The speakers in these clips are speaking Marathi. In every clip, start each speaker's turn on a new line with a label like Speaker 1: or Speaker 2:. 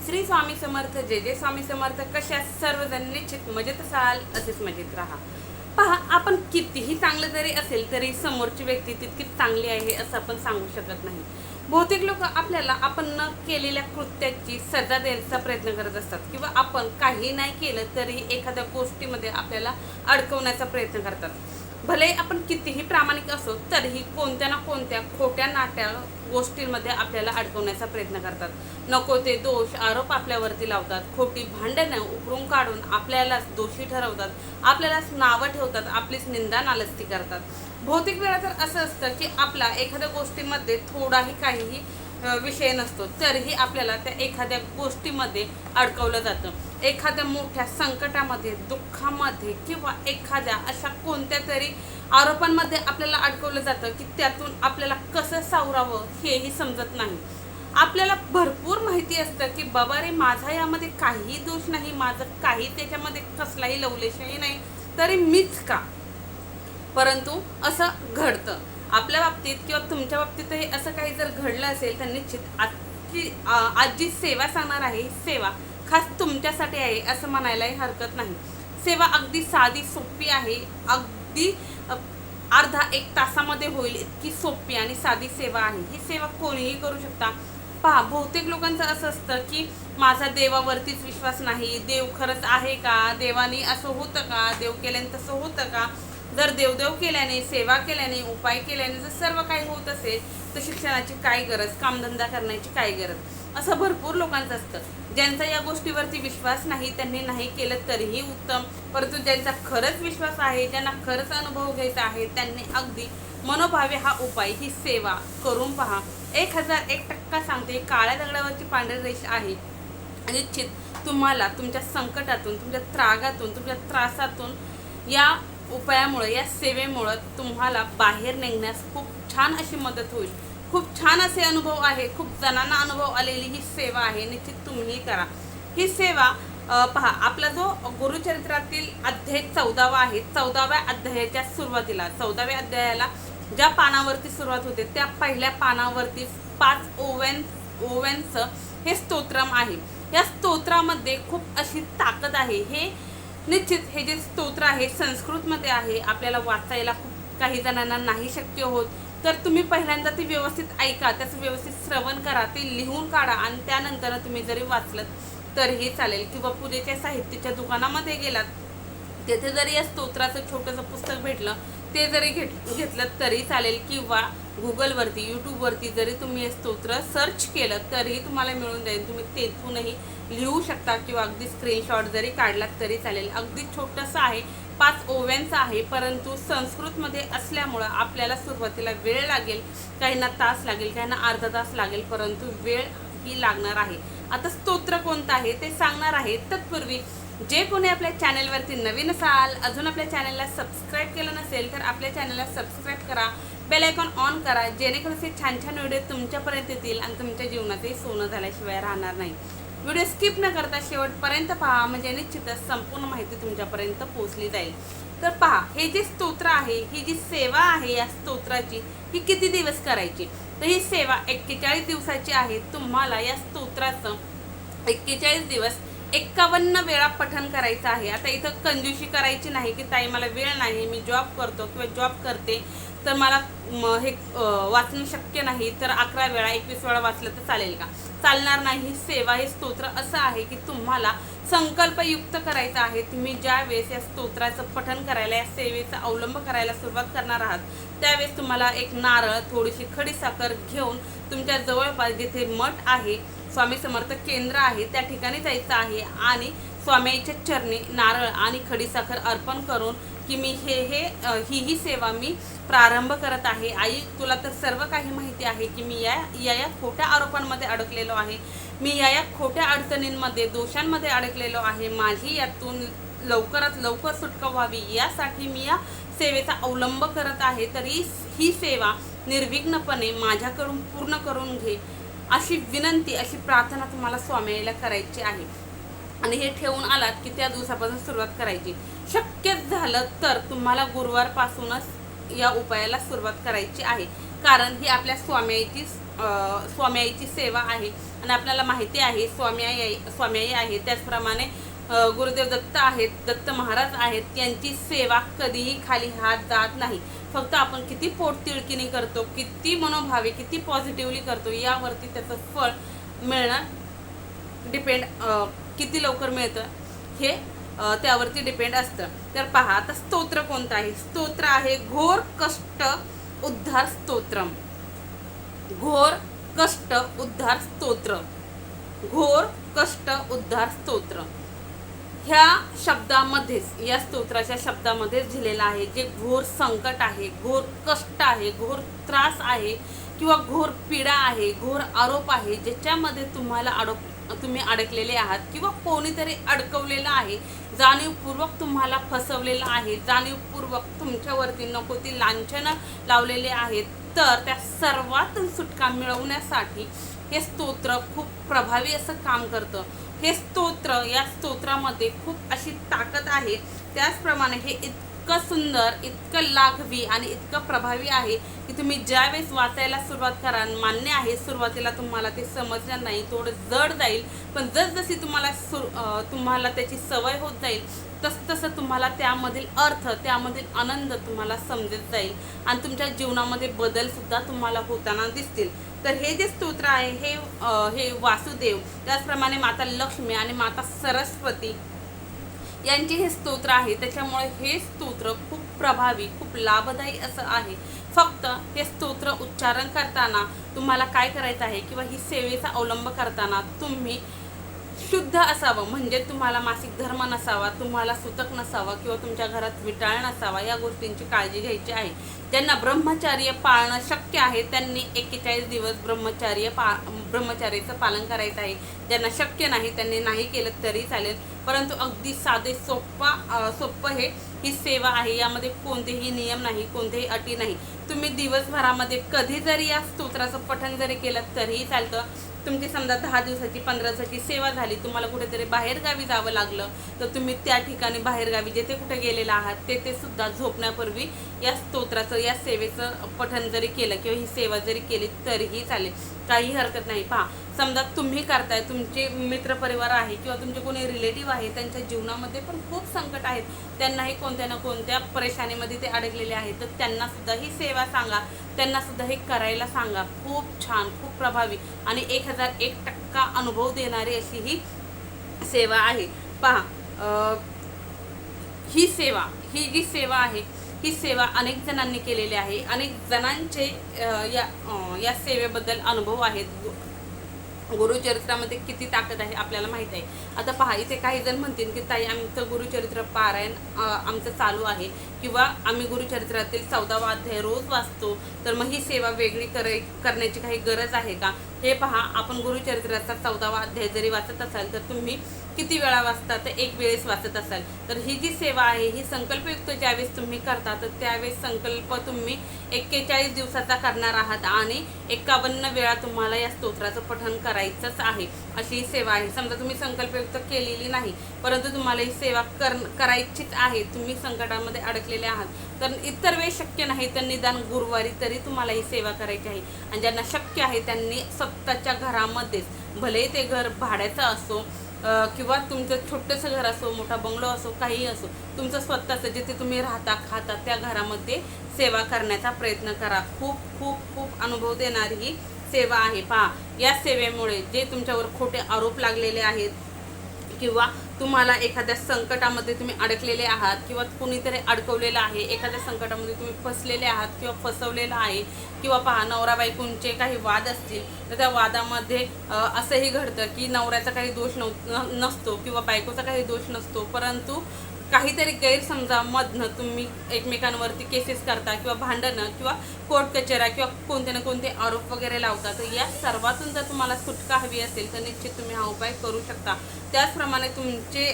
Speaker 1: श्री स्वामी समर्थ, जय जय स्वामी समर्थ. कशा सर्वजण निश्चित मजेत असाल, असेच मजेत राहा. पहा, आपण कितीही चांगलं जरी असेल तरी समोरची व्यक्ती तितकीच चांगली आहे असं आपण सांगू शकत नाही. बहुतेक लोक आपल्याला आपण न केलेल्या कृत्याची सजा देण्याचा प्रयत्न करत असतात, किंवा आपण काही नाही केलं तरी एखाद्या गोष्टीमध्ये आपल्याला अडकवण्याचा प्रयत्न करतात. भले आपण कितीही प्रामाणिक असो तरीही कोणत्या ना कोणत्या खोट्या नाट्या गोष्टींमध्ये आपल्याला अडकवण्याचा प्रयत्न करतात. नको ते दोष आरोप आपल्यावरती लावतात. खोटी भांडणं उकरून काढून आपल्यालाच दोषी ठरवतात, आपल्यालाच नावं ठेवतात, आपलीच निंदा नालस्ती करतात. बहुतेक वेळा तर असं असतं की आपला एखाद्या गोष्टीमध्ये थोडाही काहीही विषय नसतो, तरीही आपल्याला त्या एखाद्या गोष्टीमध्ये अडकवलं जातं. एखाद्या मोठ्या संकटामध्ये, दुःखामध्ये, किंवा एखाद्या अशा कोणत्या तरी आरोपांमध्ये आपल्याला अडकवलं जातं की त्यातून आपल्याला कसं सावरावं हेही समजत नाही. आपल्याला भरपूर माहिती असतं की बाबा रे, माझा यामध्ये काहीही दोष नाही, माझं काही त्याच्यामध्ये कसलाही लवलेशही नाही, तरी मीच का. परंतु असं घडतं आपल्या बाबतीत, किंवा तुमच्या बाबतीतही असं काही जर घडलं असेल तर निश्चित आज जी सेवा सांगणार आहे ही सेवा खास तुमच्यासाठी आहे असं म्हणायलाही हरकत नाही. सेवा अगदी साधी सोपी आहे. अगदी अर्धा एक तासामध्ये होईल इतकी सोपी आणि साधी सेवा आहे. ही सेवा कोणीही करू शकता. पहा, बहुतेक लोकांचं असं असतं की माझा देवावरतीच विश्वास नाही, देव खरंच आहे का, देवानी असं होतं का, देव केल्याने तसं होतं का. जर देवदेव केल्याने, सेवा केल्याने, उपाय केल्याने जर सर्व काही होत असेल तर शिक्षणाची काय गरज, कामधंदा करण्याची काय गरज, असं भरपूर लोकांचं असतं. ज्यांचा या गोष्टीवरती विश्वास नाही त्यांनी नाही केलं तरीही उत्तम, परंतु ज्यांचा खरंच विश्वास आहे, ज्यांना खरंच अनुभव घ्यायचा आहे, त्यांनी अगदी मनोभावे हा उपाय, ही सेवा करून पहा. 1001% सांगते, काळ्या दगडावरची पांढरी रेष आहे. निश्चित तुम्हाला तुमच्या संकटातून, तुमच्या त्रागातून, तुमच्या त्रासातून या उपायामुळे, या सेवेमुळं तुम्हाला बाहेर निघण्यास खूप छान अशी मदत होईल. खूप छान असे अनुभव आहे, खूप जणांना अनुभव आलेली ही सेवा आहे. निश्चित तुम्हीही करा ही सेवा. पहा, आपला जो गुरुचरित्रातील अध्याय 14वा आहे, 14व्या अध्यायाच्या सुरुवातीला, 14व्या अध्यायाला ज्या पानावरती सुरुवात होते त्या पहिल्या पानावरती 5 ओव्यांचं हे स्तोत्रम आहे. या स्तोत्रामध्ये खूप अशी ताकद आहे. हे निश्चित हे जे स्तोत्र आहे संस्कृतमध्ये आहे. आपल्याला वाचायला खूप काही जणांना नाही शक्य होत, तर तुम्ही पहिल्यांदा ते व्यवस्थित ऐका, त्याचं व्यवस्थित श्रवण करा, ते लिहून काढा आणि त्यानंतर तुम्ही जरी वाचलं तरीही चालेल. किंवा पूजेच्या साहित्याच्या दुकानामध्ये गेलात, तेथे जरी या स्तोत्राचं छोटंसं पुस्तक भेटलं ते जरी घेतलं तरी चालेल. किंवा गुगलवरती, यूट्यूबवरती जरी तुम्ही हे स्तोत्र सर्च केलं तरीही तुम्हाला मिळून जाईल. तुम्ही तेथूनही लिहू शकता, किंवा अगदी स्क्रीनशॉट जरी काढलात तरी चालेल. अगदी छोटंसं आहे, 5 ओव्यांचं आहे, परंतु संस्कृतमध्ये असल्यामुळं आपल्याला सुरुवातीला वेळ लागेल, काहींना तास लागेल, काहींना अर्धा तास लागेल, परंतु वेळ ही लागणार आहे. आता स्तोत्र कोणतं आहे ते सांगणार आहे. तत्पूर्वी जे कोणी आपल्या चॅनलवरती नवीन असाल, अजून आपल्या चॅनलला सबस्क्राईब केलं नसेल तर आपल्या चॅनलला सबस्क्राईब करा, बेल आयकॉन ऑन करा, जेणेकरून असे छान छान व्हिडिओ तुमच्यापर्यंत येतील आणि तुमच्या जीवनातही सोनं झाल्याशिवाय राहणार नाही. व्हिडिओ स्किप न करता शेवटपर्यंत पहा, म्हणजे निश्चितच संपूर्ण माहिती तुमच्यापर्यंत पोहोचली जाईल. तर पहा, हे जे स्तोत्र आहे, ही जी सेवा आहे या स्तोत्राची, ही किती दिवस करायची. तर ही सेवा 41 दिवसाची आहे. तुम्हाला या स्तोत्राचं 41 दिवस 51 वेळा पठण करायचं आहे. आता इथं कंजूशी करायची नाही की ताई मला वेळ नाही, मी जॉब करतो किंवा जॉब करते, तर मला हे वाचणं शक्य नाही, तर 11 वेळा 21 वेळा वाचलं तर चालेल का. चालणार नाही. ही सेवा, हे स्तोत्र असं आहे की तुम्हाला संकल्पयुक्त करायचं आहे. तुम्ही ज्या वेळेस या स्तोत्राचं पठण करायला, या सेवेचा अवलंब करायला सुरुवात करणार आहात त्यावेळेस तुम्हाला एक नारळ, थोडीशी खडीसाखर घेऊन तुमच्या जवळपास जिथे मठ आहे, स्वामी समर्थ केंद्र आहे, त्या ठिकाणी जायचं आहे आणि स्वामीच्या चरणी नारळ आणि खडीसाखर अर्पण करून की मी ही सेवा मी प्रारंभ करत आहे. आई, तुला तर सर्व काही माहिती आहे की मी या खोट्या आरोपांमध्ये अडकलेलो आहे, मी या खोट्या अडचणींमध्ये, दोषांमध्ये अडकलेलो आहे. माझी यातून लवकरात लवकर सुटका व्हावी यासाठी मी या सेवेचा अवलंब करत आहे. तरी ही सेवा निर्विघ्नपणे माझ्याकडून पूर्ण करून घे, अशी विनंती, अशी प्रार्थना तुम्हाला स्वामीला करायची आहे. आणि हे ठेवून आलात की त्या दिवसापासून सुरुवात करायची. शक्य झालं तर तुम्हाला गुरुवारपासूनच या उपायाला सुरुवात करायची आहे. कारण ही आपल्या स्वामी सेवा आहे आणि आपल्याला माहिती आहे स्वामी आई आहे. त्याचप्रमाणे गुरुदेव दत्त आहेत, दत्त महाराज आहेत, यांची सेवा कधीही खाली हात जात नाही. फक्त आपण किती पोटतिळकीने करतो, किती मनोभावे, किती पॉझिटिव्हली करतो यावरती त्याचं फळ मिळणं डिपेंड, किती लवकर मिळतं हे त्यावरती डिपेंड असतं. तर पहा, आता स्तोत्र कोणतं आहे? स्तोत्र आहे घोर कष्ट उद्धार स्तोत्रम. घोर कष्ट उद्धार स्तोत्र. घोर कष्ट उद्धार स्तोत्र ह्या शब्दामध्येच, या स्तोत्राच्या शब्दामध्येच लिहिलेलं आहे, जे घोर संकट आहे, घोर कष्ट आहे, घोर त्रास आहे किंवा घोर पीडा आहे, घोर आरोप आहे, ज्याच्यामध्ये तुम्ही अडकलेले आहात किंवा कोणीतरी अडकवलेलं आहे, जाणीवपूर्वक तुम्हाला फसवलेलं आहे, जाणीवपूर्वक तुमच्यावरती नको ती लांछनं लावलेले आहेत, तर त्या सर्वातून सुटका मिळवण्यासाठी हे स्तोत्र खूप प्रभावी असं काम करतं. हे स्तोत्र, या स्तोत्रामध्ये खूप अशी ताकद आहे. त्याचप्रमाणे हे इतकं सुंदर, इतकं लाघवी आणि इतकं प्रभावी आहे की तुम्ही ज्यावेळेस वाचायला सुरुवात कराल, मान्य आहे सुरुवातीला तुम्हाला ते समजणार नाही, थोडं जड जाईल, पण जसजशी तुम्हाला त्याची सवय होत जाईल तसतसं तुम्हाला त्यामधील अर्थ, त्यामधील आनंद तुम्हाला समजत जाईल आणि तुमच्या जीवनामध्ये बदलसुद्धा तुम्हाला होताना दिसतील. तर हे जे स्तोत्र आहे हे वासुदेव, त्याचप्रमाणे माता लक्ष्मी आणि माता सरस्वती यांचे हे स्तोत्र आहे. त्याच्यामुळे हे स्तोत्र खूप प्रभावी, खूप लाभदायी असं आहे. फक्त हे स्तोत्र उच्चारण करताना तुम्हाला काय करायचं आहे किंवा ही सेवेचा अवलंब करताना तुम्ही शुद्ध असावं, म्हणजे तुम्हाला मासिक धर्म नसावा, तुम्हाला सुतक नसावा किंवा तुमच्या घरात विटाळ नसावा, या गोष्टींची काळजी घ्यायची आहे. ज्यांना ब्रह्मचर्य पाळणं शक्य आहे त्यांनी 41 दिवस ब्रह्मचर्याचं पालन करायचं आहे. ज्यांना शक्य नाही त्यांनी नाही केलं तरी चालेल, परंतु अगदी साधे सोपं ही सेवा आहे. यामध्ये कोणतेही नियम नाही, कोणतेही अटी नाही. तुम्ही दिवसभरामध्ये कधी जरी या स्तोत्राचं पठण जरी केलं तरीही चालतं. तुमची समजा 10 दिवसाची 15 दिवसाची सेवा झाली, तुम्हाला कुठेतरी बाहेरगावी जावं लागलं तर तुम्ही त्या ठिकाणी बाहेरगावी जेथे कुठे गेलेला आहात तेथे सुद्धा झोपण्यापूर्वी या स्तोत्राचं, या सेवेचं पठण जरी केलं किंवा ही सेवा जरी केली तरीही चालेल, काही हरकत नाही. पहा, समजा तुम्ही करताय, तुमचे मित्रपरिवार आहे किंवा तुमचे कोणी रिलेटिव्ह आहे, त्यांच्या जीवनामध्ये पण खूप संकट आहेत, त्यांनाही कोणत्या ना कोणत्या परेशानीमध्ये ते अडकलेले आहेत, तर त्यांनासुद्धा ही सेवा सांगा, त्यांनासुद्धा हे करायला सांगा. खूप छान, खूप प्रभावी आणि 1001% अनुभव देणारी अशी ही सेवा आहे. पहा, ही जी सेवा आहे ही सेवा अनेक जणांनी केलेली आहे. अनेक जणांचे या सेवेबद्दल अनुभव आहेत. गुरुचरित्रामध्ये किती ताकद आहे आपल्याला माहित आहे. आता पहा, इथे काही जण म्हणतील की ताई आमचं गुरुचरित्र पारायण आमचं चालू आहे किंवा आम्ही गुरुचरित्रातील 14वा अध्याय रोज वाचतो, तर मग ही सेवा वेगळी करण्याची काही गरज आहे का? हे पहा, आपण गुरुचरित्राचा 14वा अध्याय जरी वाचत असाल तर तुम्ही किती वेळा वाचता? तर एक वेळेस वाचत असाल तर ही जी सेवा आहे ही संकल्पयुक्त ज्यावेळेस तुम्ही करता तर त्यावेळेस संकल्प तुम्ही 41 दिवसाचा करणार आहात आणि 51 वेळा तुम्हाला या स्तोत्राचं पठण करायचंच आहे. अशी ही सेवा आहे. समजा तुम्ही संकल्पयुक्त केलेली नाही परंतु तुम्हाला ही सेवा करायचीच आहे, तुम्ही संकटामध्ये अडकलेले आहात, तर इतर वेळेस शक्य नाही तर निदान गुरुवारी तरी तुम्हाला ही सेवा करायची आहे. आणि ज्यांना शक्य आहे त्यांनी स्वतःच्या घरामध्येच, भले ते घर भाड्याचं असो किंवा तुमचं छोटंसं घर असो, मोठा बंगलो असो, काहीही असो, तुमचं स्वतःचं जिथे तुम्ही राहता खाता त्या घरामध्ये सेवा करण्याचा प्रयत्न करा. खूप खूप खूप अनुभव देणारी ही सेवा आहे. पहा, या सेवेमुळे जे तुमच्यावर खोटे आरोप लागलेले आहेत किंवा तुम्हाला एखाद्या संकटामध्ये तुम्ही अडकलेले आहात किंवा कुणीतरी अडकवलेलं आहे, एखाद्या संकटामध्ये तुम्ही फसलेले आहात किंवा फसवलेलं आहे, किंवा पहा नवरा बायकोंचे काही वाद असतील तर त्या वादामध्ये असंही घडतं की नवऱ्याचा काही दोष नसतो किंवा बायकोचा काही दोष नसतो, परंतु काहीतरी गैरसमजामधनं तुम्ही एकमेकांवरती केसेस करता किंवा भांडणं किंवा कोर्ट कचेऱ्या किंवा कोणते ना कोणते आरोप वगैरे लावता. तर या सर्वातून जर तुम्हाला सुटका हवी असेल तर निश्चित तुम्ही हा उपाय करू शकता. त्याचप्रमाणे तुमचे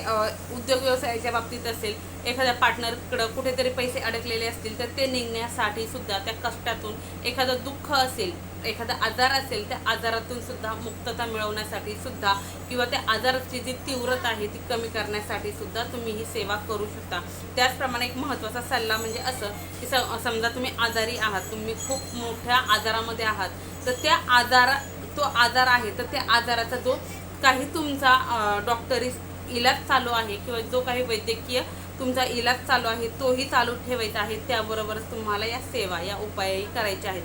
Speaker 1: उद्योग व्यवसायाच्या बाबतीत असेल एखाद्या पार्टनरकडं कुठेतरी पैसे अडकलेले असतील तर ते निघण्यासाठी सुद्धा, त्या कष्टातून एखादं दुःख असेल, एखादा आजार असेल, त्या आजारातून सुद्धा मुक्तता मिळवण्यासाठी सुद्धा किंवा त्या आजाराची जी तीव्रता आहे ती कमी करण्यासाठी सुद्धा तुम्ही ही सेवा करू शकता. त्याचप्रमाणे एक महत्त्वाचा सल्ला म्हणजे असं की समजा तुम्ही आजारी आहात, तुम्ही खूप मोठ्या आजारामध्ये आहात, तर त्या तो आजार आहे तर त्या आजाराचा जो काही तुमचा डॉक्टरी इलाज चालू आहे किंवा जो काही वैद्यकीय तुमचा इलाज चालू आहे तोही चालू ठेवायचा आहे. त्याबरोबरच तुम्हाला या सेवा, या उपायही करायचे आहेत.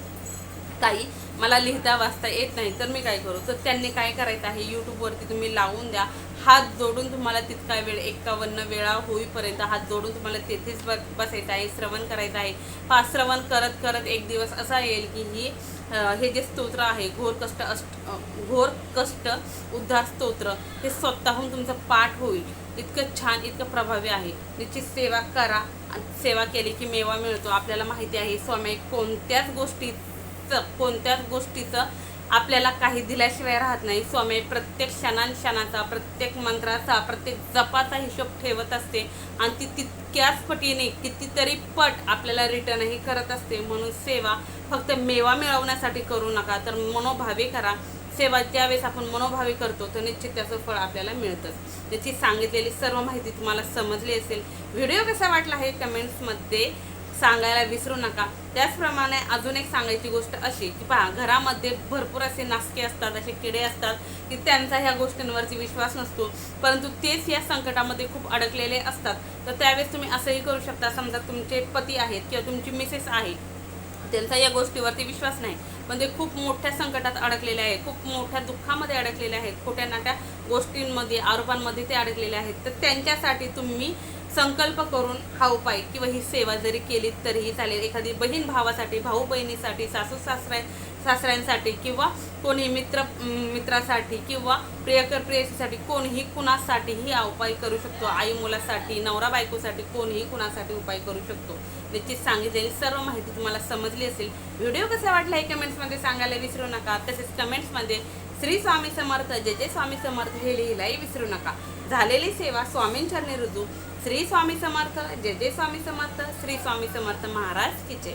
Speaker 1: काही मला लिहिता वाचता येत नाही तर मी काय करू, तर त्यांनी काय करायचं आहे, यूट्यूबवरती तुम्ही लावून द्या, हात जोडून तुम्हाला तितका वेळ 51 वेळा होईपर्यंत हात जोडून तुम्हाला तेथेच बसायचं आहे, श्रवण करायचं आहे. श्रवण करत करत एक दिवस असा येईल की हे जे स्तोत्र आहे घोर कष्ट उद्धार स्तोत्र हे स्वतःहून तुमचं पाठ होईल. इतकं छान, इतकं प्रभावी आहे. निश्चित सेवा करा. सेवा केली की मेवा मिळतो. आपल्याला माहिती आहे स्वामी कोणत्याच गोष्टीचं आपल्याला काही दिल्याशिवाय राहत नाही. स्वामी प्रत्येक क्षणांक्षणाचा, प्रत्येक मंत्राचा, प्रत्येक जपाचा हिशोब ठेवत असते आणि ती तितक्याच पटीने कितीतरी पट आपल्याला रिटर्नही करत असते. म्हणून सेवा फक्त मेवा मिळवण्यासाठी करू नका, तर मनोभावे करा. सेवा ज्यावेळेस आपण मनोभावे करतो तर निश्चित त्याचं फळ आपल्याला मिळतंच. त्याची सांगितलेली सर्व माहिती तुम्हाला समजली असेल. व्हिडिओ कसा वाटला हे कमेंट्समध्ये सांगायला विसरू नका. त्याचप्रमाणे अजून एक सांगायची गोष्ट अशी की पहा, घरामध्ये भरपूर असे नासके असतात, असे किडे असतात की त्यांचा ह्या गोष्टींवरती विश्वास नसतो, परंतु तेच या संकटामध्ये खूप अडकलेले असतात. तर त्यावेळेस तुम्ही असंही करू शकता. समजा तुमचे पती आहेत किंवा तुमची मिसेस आहे, त्यांचा या गोष्टीवरती विश्वास नाही, पण ते खूप मोठ्या संकटात अडकलेले आहेत, खूप मोठ्या दुःखामध्ये अडकलेले आहेत, खोट्या नाट्या गोष्टींमध्ये, आरोपांमध्ये ते अडकलेले आहेत. तर त्यांच्यासाठी तुम्ही संकल्प करून हा उपाय किंवा ही सेवा जरी केली तरीही चालेल. एखादी बहीण भावासाठी, भाऊ बहिणीसाठी, सासू सासऱ्यांसाठी किंवा कोणी मित्रासाठी किंवा प्रियकर प्रेयसीसाठी, कोणीही कुणासाठीही हा उपाय करू शकतो. आई मुलासाठी, नवरा बायकोसाठी, कोणीही कुणासाठी उपाय करू शकतो. निश्चित सांगितलेली सर्व माहिती तुम्हाला समजली असेल. व्हिडिओ कसा वाटला हे कमेंट्समध्ये सांगायला विसरू नका. तसेच कमेंट्समध्ये श्री स्वामी समर्थ, जय जय स्वामी समर्थ हे लिहिलाही विसरू नका. झालेली सेवा स्वामींचरणी रुजू. श्री स्वामी समर्थ, जय जय स्वामी समर्थ, श्री स्वामी समर्थ महाराज की जय.